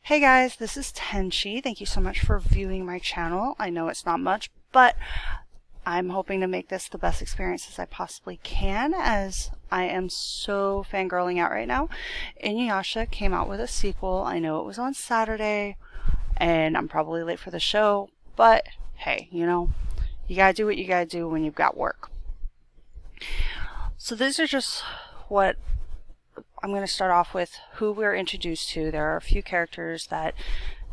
Hey guys, this is Tenchi. Thank you so much for viewing my channel. I know it's not much, but I'm hoping to make this the best experience as I possibly can, as I am so fangirling out right now. Inuyasha came out with a sequel. I know it was on Saturday, and I'm probably late for the show, but hey, you gotta do what you gotta do when you've got work. So these are just what I'm going to start off with who we're introduced to. There are a few characters that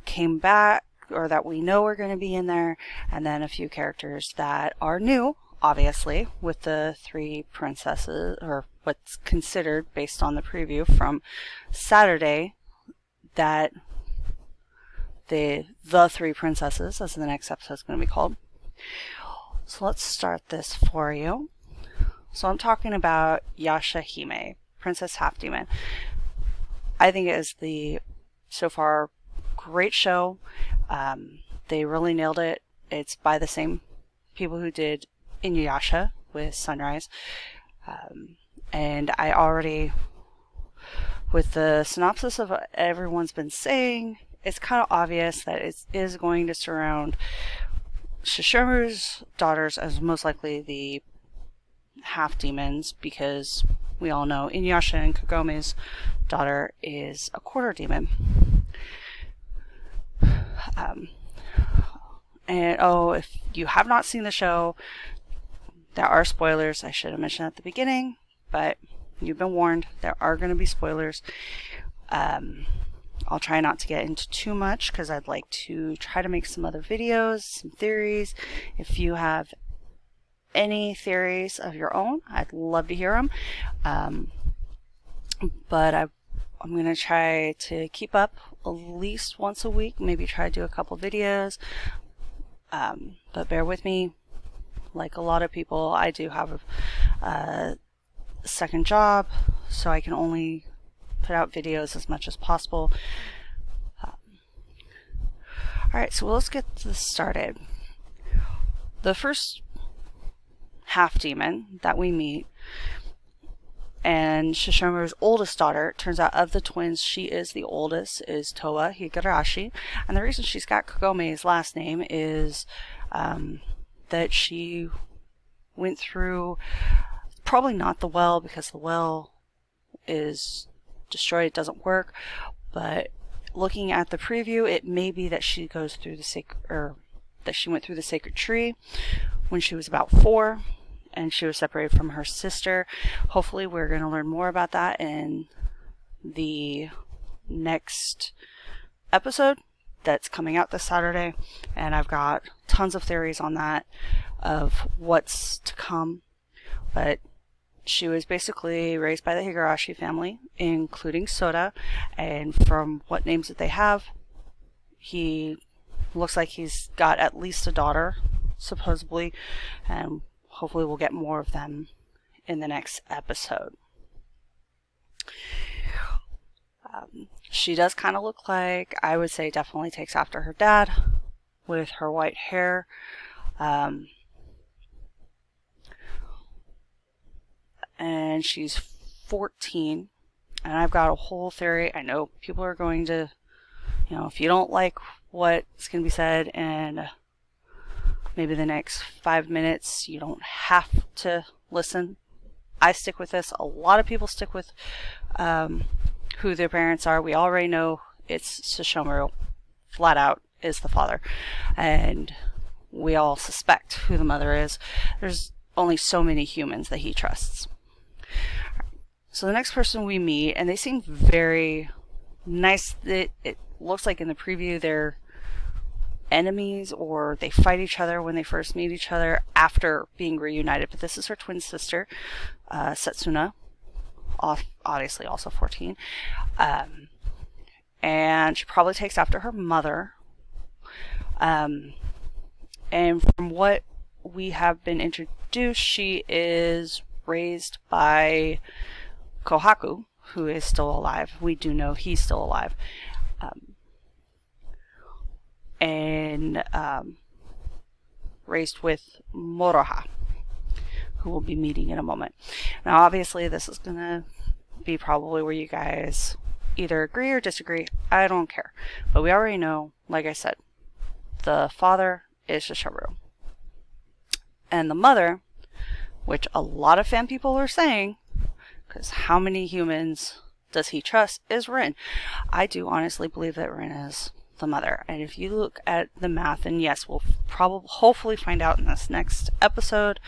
came back or that we know are going to be in there, and then a few characters that are new, obviously, with the three princesses, or what's considered based on the preview from Saturday, that the three princesses, as the next episode is going to be called. So let's start this for you. So I'm talking about YashaHime, Princess Half Demon. I think it is so far, great show. They really nailed it. It's by the same people who did Inuyasha with Sunrise. And I already, with the synopsis of what everyone's been saying, it's kind of obvious that it is going to surround Shishomaru's daughters as most likely the half demons, because we all know Inuyasha and Kagome's daughter is a quarter demon. If you have not seen the show, there are spoilers. I should have mentioned at the beginning, but you've been warned. There are going to be spoilers. I'll try not to get into too much because I'd like to try to make some other videos, some theories. If you have any theories of your own, I'd love to hear them. But I'm going to try to keep up at least once a week, maybe try to do a couple videos. But bear with me. Like a lot of people, I do have a second job, so I can only put out videos as much as possible. Alright, so let's get this started. The first half demon that we meet, and Shishomaru's oldest daughter, turns out of the twins she is the oldest, is Towa Higurashi. And the reason she's got Kagome's last name is that she went through, probably not the well, because the well is destroyed, it doesn't work, but looking at the preview, it may be that she goes through that she went through the sacred tree when she was about 4, and she was separated from her sister. Hopefully we're going to learn more about that in the next episode that's coming out this Saturday, and I've got tons of theories on that, of what's to come. But she was basically raised by the Higurashi family, including Soda, and from what names that they have, he looks like he's got at least a daughter, supposedly, and hopefully we'll get more of them in the next episode. She does kind of look like, I would say definitely takes after her dad, with her white hair. And she's 14, and I've got a whole theory. I know people are going to, if you don't like what's going to be said in maybe the next 5 minutes, you don't have to listen. I stick with this. A lot of people stick with who their parents are. We already know it's Shishomaru, flat out, is the father, and we all suspect who the mother is. There's only so many humans that he trusts. So the next person we meet, and they seem very nice. It looks like in the preview they're enemies, or they fight each other when they first meet each other after being reunited. But this is her twin sister, Setsuna, obviously also 14. And she probably takes after her mother. And from what we have been introduced, she is raised by Kohaku, who is still alive. We do know he's still alive. And raised with Moroha, who we'll be meeting in a moment. Now obviously this is going to be probably where you guys either agree or disagree, I don't care. But we already know, like I said, the father is Shisharu. And the mother, which a lot of fan people are saying, because how many humans does he trust, is Rin. I do honestly believe that Rin is the mother. And if you look at the math, and yes, we'll hopefully find out in this next episode,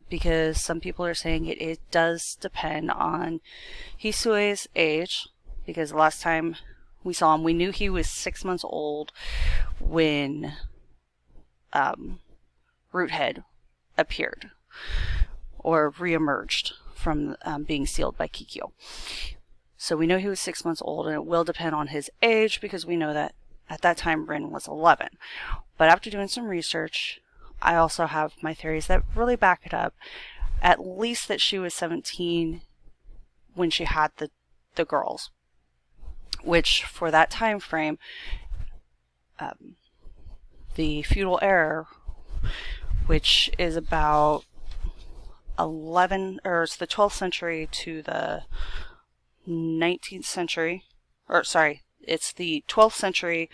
because some people are saying it does depend on Hisui's age, because the last time we saw him, we knew he was 6 months old when Roothead appeared, or reemerged from being sealed by Kikyo. So we know he was 6 months old, and it will depend on his age, because we know that at that time Rin was 11. But after doing some research, I also have my theories that really back it up. At least that she was 17 when she had the girls, which for that time frame, the feudal era, which is about 11, or it's the 12th century to the 19th century, or sorry, it's the 12th century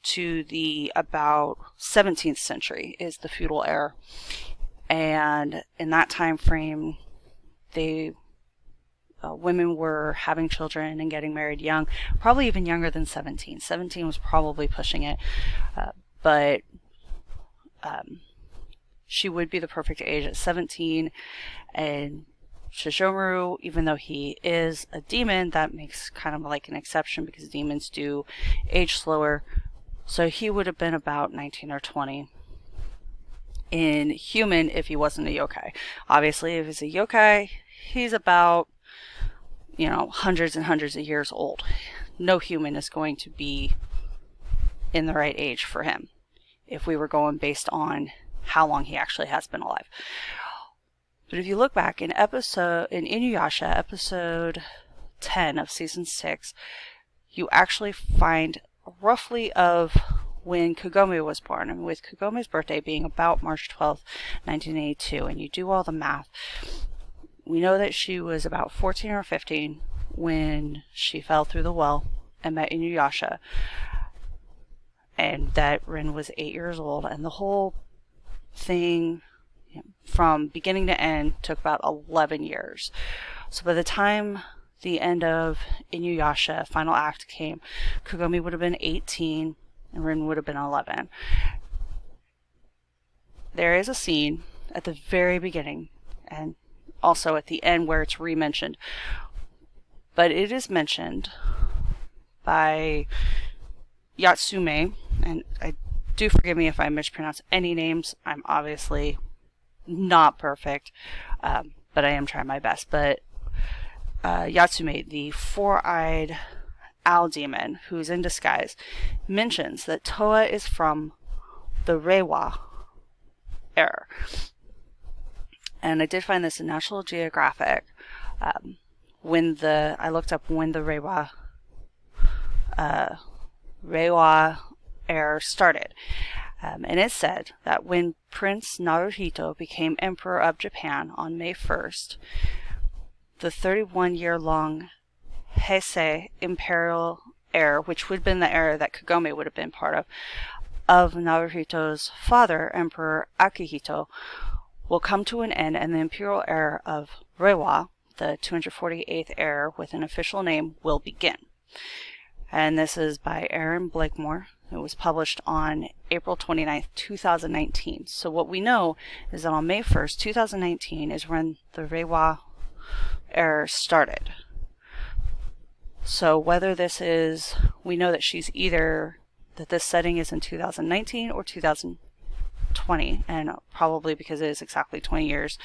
to the about 17th century is the feudal era. And in that time frame, women were having children and getting married young, probably even younger than 17. 17 was probably pushing it, but she would be the perfect age at 17. And Shishomaru, even though he is a demon, that makes kind of like an exception, because demons do age slower. So he would have been about 19 or 20 in human if he wasn't a yokai. Obviously, if he's a yokai, he's about, hundreds and hundreds of years old. No human is going to be in the right age for him if we were going based on how long he actually has been alive. But if you look back in Inuyasha, episode 10 of season 6, you actually find roughly of when Kagome was born, and with Kagome's birthday being about March 12th, 1982, and you do all the math, we know that she was about 14 or 15 when she fell through the well and met Inuyasha, and that Rin was 8 years old, and the whole thing from beginning to end took about 11 years. So by the time the end of Inuyasha final act came, Kagome would have been 18 and Rin would have been 11. There is a scene at the very beginning and also at the end where it's re-mentioned, but it is mentioned by Yatsume, and I do forgive me if I mispronounce any names. I'm obviously not perfect, but I am trying my best. But Yatsume, the four-eyed owl demon who's in disguise, mentions that Towa is from the Reiwa era. And I did find this in National Geographic. I looked up when the Reiwa era started. And it said that when Prince Naruhito became Emperor of Japan on May 1st, the 31-year-long Heisei Imperial era, which would have been the era that Kagome would have been part of Naruhito's father, Emperor Akihito, will come to an end, and the Imperial era of Reiwa, the 248th era with an official name, will begin. And this is by Aaron Blakemore. It was published on April 29th, 2019. So what we know is that on May 1st, 2019 is when the Reiwa era started. So whether this is, we know that she's either, that this setting is in 2019 or 2020, and probably because it is exactly 20 years,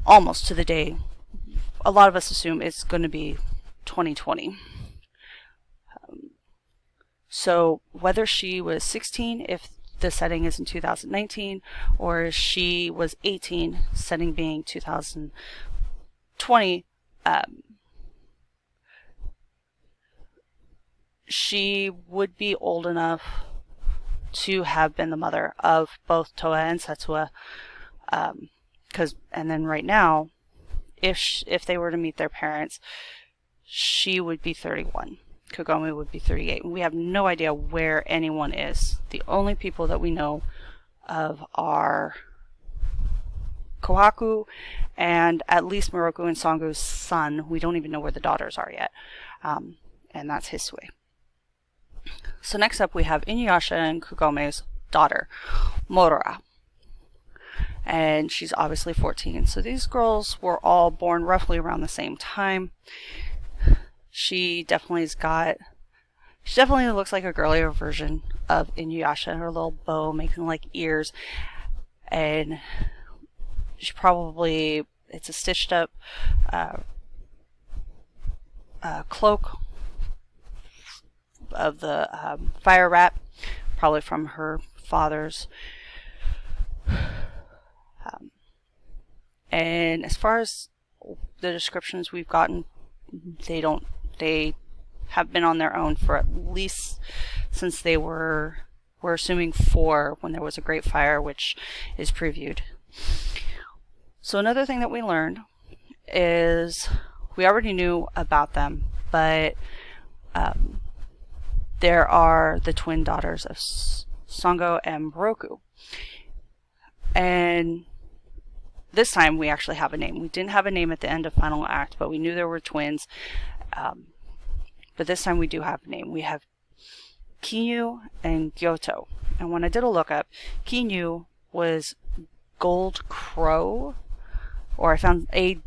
almost to the day, a lot of us assume it's going to be 2020. So whether she was 16, if the setting is in 2019, or she was 18, setting being 2020, she would be old enough to have been the mother of both Towa and Setsuna. And then right now, if they were to meet their parents, she would be 31. Kagome would be 38. And we have no idea where anyone is. The only people that we know of are Kohaku and at least Moroku and Sango's son. We don't even know where the daughters are yet. And that's Hisui. So next up we have Inuyasha and Kagome's daughter, Moroha. And she's obviously 14. So these girls were all born roughly around the same time. She definitely looks like a girlier version of Inuyasha. Her little bow making like ears. And she probably, it's a stitched up cloak of the fire rat, probably from her father's. And as far as the descriptions we've gotten, they have been on their own for at least since we're assuming 4 when there was a great fire, which is previewed. So another thing that we learned is we already knew about them, but there are the twin daughters of Sango and Moroku. And this time we actually have a name. We didn't have a name at the end of Final Act, but we knew there were twins. But this time we do have a name. We have Kinyu and Gyoto. And when I did a lookup, Kinyu was Gold Crow, or I found a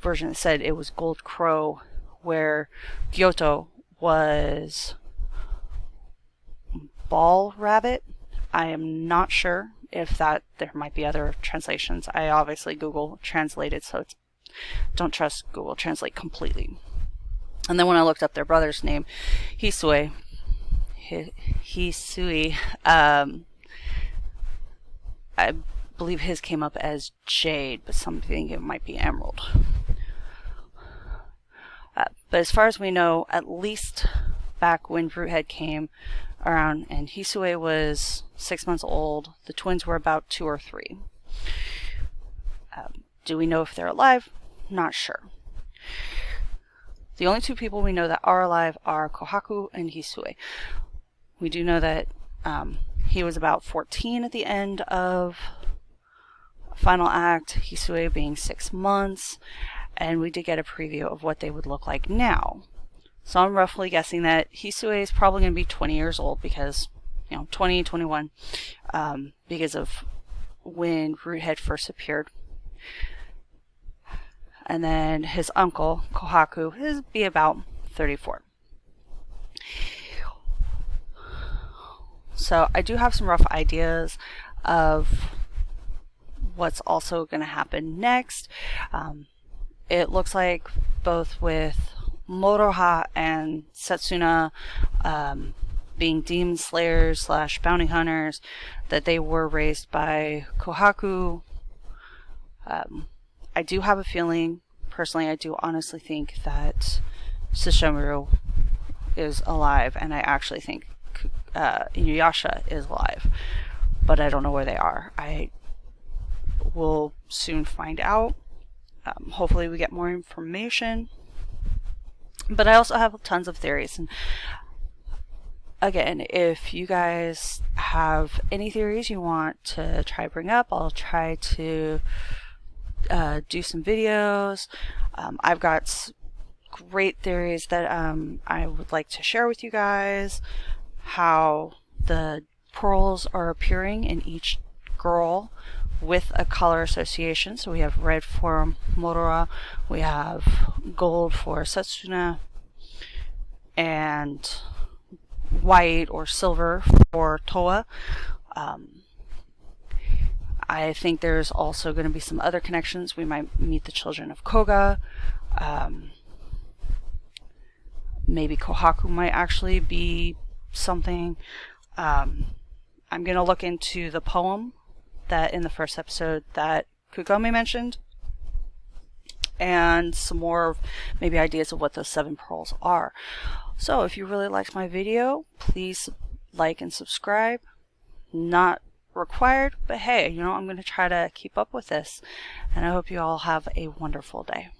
version that said it was Gold Crow, where Gyoto was Ball Rabbit. I am not sure if there might be other translations. I obviously Google translated, so don't trust Google Translate completely. And then when I looked up their brother's name, Hisui, I believe his came up as Jade, but some think it might be Emerald. But as far as we know, at least back when Fruithead came around and Hisui was 6 months old, the twins were about 2 or 3. Do we know if they're alive? Not sure. The only 2 people we know that are alive are Kohaku and Hisui. We do know that he was about 14 at the end of Final Act, Hisui being 6 months, and we did get a preview of what they would look like now. So I'm roughly guessing that Hisui is probably going to be 20 years old because, 20, 21, because of when Fruithead first appeared. And then his uncle, Kohaku, is be about 34. So I do have some rough ideas of what's also going to happen next. It looks like both with Moroha and Setsuna being demon slayers / bounty hunters, that they were raised by Kohaku. I do have a feeling, personally, I do honestly think that Sesshomaru is alive, and I actually think Inuyasha is alive, but I don't know where they are. I will soon find out. Hopefully we get more information. But I also have tons of theories, and again, if you guys have any theories you want to try to bring up, I'll try to do some videos. I've got great theories that I would like to share with you guys. How the pearls are appearing in each girl with a color association. So we have red for Moroha, we have gold for Setsuna, and white or silver for Towa. I think there's also going to be some other connections. We might meet the children of Koga. Maybe Kohaku might actually be something. I'm going to look into the poem that in the first episode that Kagome mentioned, and some more maybe ideas of what those 7 pearls are. So if you really liked my video, please like and subscribe. Not required, but hey, I'm going to try to keep up with this, and I hope you all have a wonderful day.